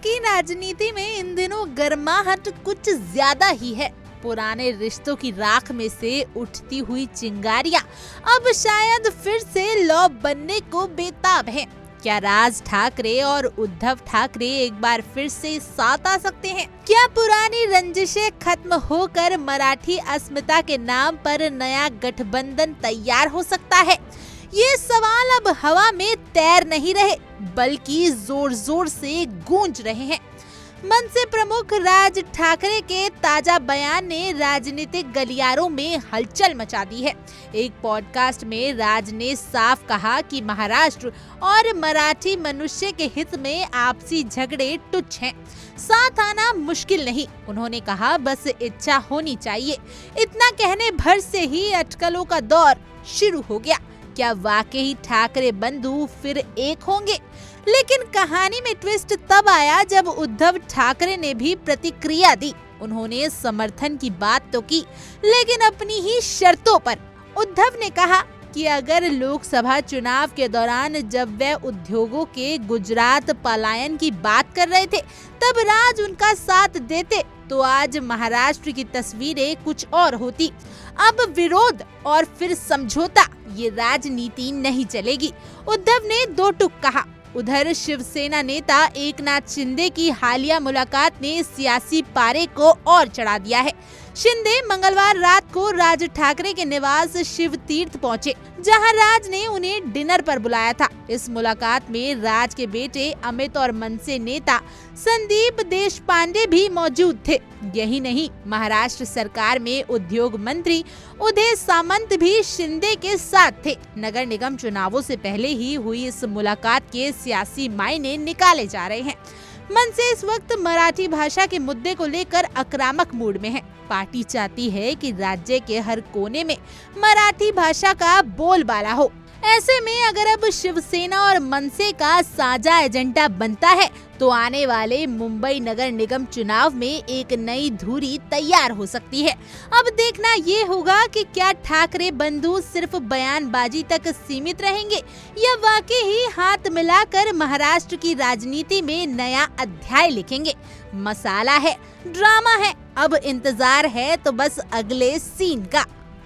की राजनीति में इन दिनों गर्माहट कुछ ज्यादा ही है। पुराने रिश्तों की राख में से उठती हुई चिंगारियां अब शायद फिर से लौ बनने को बेताब हैं। क्या राज ठाकरे और उद्धव ठाकरे एक बार फिर से साथ आ सकते हैं? क्या पुरानी रंजिशें खत्म होकर मराठी अस्मिता के नाम पर नया गठबंधन तैयार हो सकता है? ये सवाल अब हवा में तैर नहीं रहे बल्कि जोर जोर से गूंज रहे हैं। मनसे प्रमुख राज ठाकरे के ताजा बयान ने राजनीतिक गलियारों में हलचल मचा दी है। एक पॉडकास्ट में राज ने साफ कहा कि महाराष्ट्र और मराठी मनुष्य के हित में आपसी झगड़े तुच्छ हैं, साथ आना मुश्किल नहीं। उन्होंने कहा बस इच्छा होनी चाहिए। इतना कहने भर से ही अटकलों का दौर शुरू हो गया। क्या वाकई ठाकरे बंधु फिर एक होंगे? लेकिन कहानी में ट्विस्ट तब आया जब उद्धव ठाकरे ने भी प्रतिक्रिया दी। उन्होंने समर्थन की बात तो की, लेकिन अपनी ही शर्तों पर। उद्धव ने कहा कि अगर लोकसभा चुनाव के दौरान जब वे उद्योगों के गुजरात पलायन की बात कर रहे थे तब राज उनका साथ देते तो आज महाराष्ट्र की तस्वीरें कुछ और होती। अब विरोध और फिर समझौता, ये राजनीति नहीं चलेगी। उद्धव ने दो टूक कहा। उधर शिवसेना नेता एकनाथ शिंदे की हालिया मुलाकात ने सियासी पारे को और चढ़ा दिया है। शिंदे मंगलवार रात को राज ठाकरे के निवास शिव तीर्थ पहुंचे, जहां राज ने उन्हें डिनर पर बुलाया था। इस मुलाकात में राज के बेटे अमित और मनसे नेता संदीप देशपांडे भी मौजूद थे। यही नहीं, महाराष्ट्र सरकार में उद्योग मंत्री उदय सामंत भी शिंदे के साथ थे। नगर निगम चुनावों से पहले ही हुई इस मुलाकात के सियासी मायने निकाले जा रहे हैं। मनसे इस वक्त मराठी भाषा के मुद्दे को लेकर आक्रामक मूड में है। पार्टी चाहती है कि राज्य के हर कोने में मराठी भाषा का बोलबाला हो। ऐसे में अगर अब शिवसेना और मनसे का साझा एजेंडा बनता है तो आने वाले मुंबई नगर निगम चुनाव में एक नई धुरी तैयार हो सकती है। अब देखना ये होगा कि क्या ठाकरे बंधु सिर्फ बयानबाजी तक सीमित रहेंगे या वाकई ही हाथ मिलाकर महाराष्ट्र की राजनीति में नया अध्याय लिखेंगे। मसाला है, ड्रामा है, अब इंतजार है तो बस अगले सीन का।